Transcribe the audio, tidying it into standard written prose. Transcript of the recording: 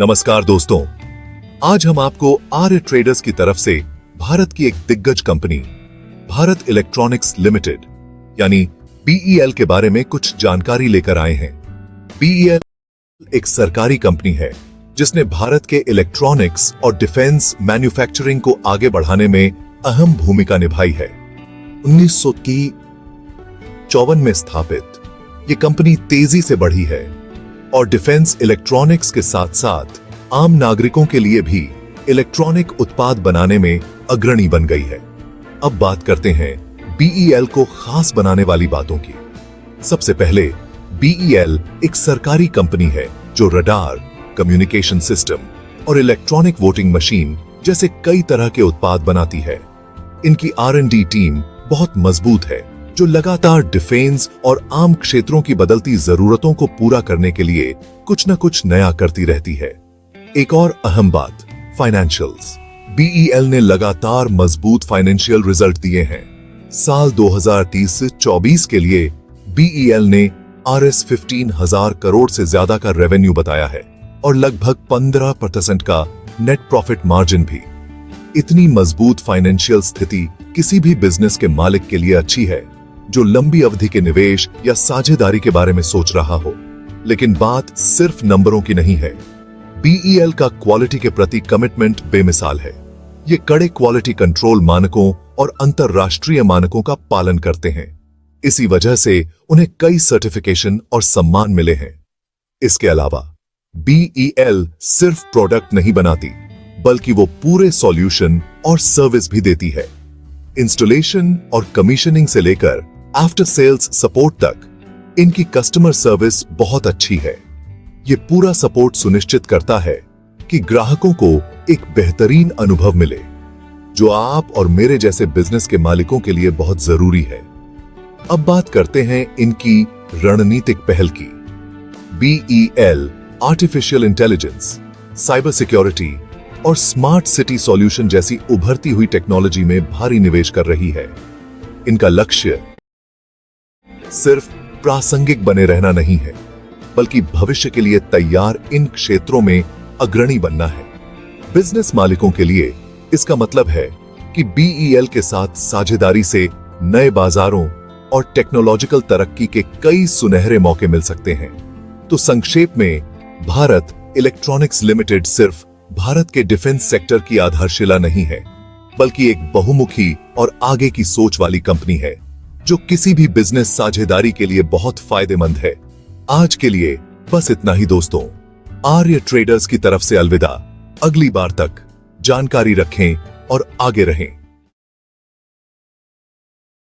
नमस्कार दोस्तों, आज हम आपको आर्य ट्रेडर्स की तरफ से भारत की एक दिग्गज कंपनी भारत इलेक्ट्रॉनिक्स लिमिटेड यानी बीईएल के बारे में कुछ जानकारी लेकर आए हैं। बीईएल एक सरकारी कंपनी है जिसने भारत के इलेक्ट्रॉनिक्स और डिफेंस मैन्युफैक्चरिंग को आगे बढ़ाने में अहम भूमिका निभाई है। 1954 में स्थापित ये कंपनी तेजी से बढ़ी है और डिफेंस इलेक्ट्रॉनिक्स के साथ साथ आम नागरिकों के लिए भी इलेक्ट्रॉनिक उत्पाद बनाने में अग्रणी बन गई है। अब बात करते हैं बीईएल को खास बनाने वाली बातों की। सबसे पहले बीईएल एक सरकारी कंपनी है जो रडार, कम्युनिकेशन सिस्टम और इलेक्ट्रॉनिक वोटिंग मशीन जैसे कई तरह के उत्पाद बनाती है। इनकी R&D टीम बहुत मजबूत है जो लगातार डिफेंस और आम क्षेत्रों की बदलती जरूरतों को पूरा करने के लिए कुछ न कुछ नया करती रहती है। एक और अहम बात, फाइनेंशियल्स। बीईएल ने लगातार मजबूत फाइनेंशियल रिजल्ट दिए हैं। साल 2030 से 24 के लिए बीईएल ने RS 15,000 करोड़ से ज्यादा का रेवेन्यू बताया है और लगभग 15% का नेट प्रॉफिट मार्जिन भी। इतनी मजबूत फाइनेंशियल स्थिति किसी भी बिजनेस के मालिक के लिए अच्छी है जो लंबी अवधि के निवेश या साझेदारी के बारे में सोच रहा हो। लेकिन बात सिर्फ नंबरों की नहीं है। बीईएल का क्वालिटी के प्रति कमिटमेंट बेमिसाल है। ये कड़े क्वालिटी कंट्रोल मानकों और अंतरराष्ट्रीय मानकों का पालन करते हैं। इसी वजह से उन्हें कई सर्टिफिकेशन और सम्मान मिले हैं। इसके अलावा बीईएल सिर्फ प्रोडक्ट नहीं बनाती बल्कि वो पूरे सॉल्यूशन और सर्विस भी देती है। इंस्टॉलेशन और कमीशनिंग से लेकर आफ्टर सेल्स सपोर्ट तक इनकी कस्टमर सर्विस बहुत अच्छी है। ये पूरा सपोर्ट सुनिश्चित करता है कि ग्राहकों को एक बेहतरीन अनुभव मिले, जो आप और मेरे जैसे बिजनेस के मालिकों के लिए बहुत जरूरी है। अब बात करते हैं इनकी रणनीतिक पहल की। BEL artificial intelligence, cyber security और स्मार्ट सिटी सॉल्यूशन जैसी उभरती हुई टेक्नोलॉजी में भारी निवेश कर रही है। इनका लक्ष्य सिर्फ प्रासंगिक बने रहना नहीं है बल्कि भविष्य के लिए तैयार इन क्षेत्रों में अग्रणी बनना है। बिजनेस मालिकों के लिए इसका मतलब है कि बीईएल के साथ साझेदारी से नए बाजारों और टेक्नोलॉजिकल तरक्की के कई सुनहरे मौके मिल सकते हैं। तो संक्षेप में, भारत इलेक्ट्रॉनिक्स लिमिटेड सिर्फ भारत के डिफेंस सेक्टर की आधारशिला नहीं है बल्कि एक बहुमुखी और आगे की सोच वाली कंपनी है जो किसी भी बिजनेस साझेदारी के लिए बहुत फायदेमंद है। आज के लिए बस इतना ही दोस्तों। आर्य ट्रेडर्स की तरफ से अलविदा। अगली बार तक जानकारी रखें और आगे रहें।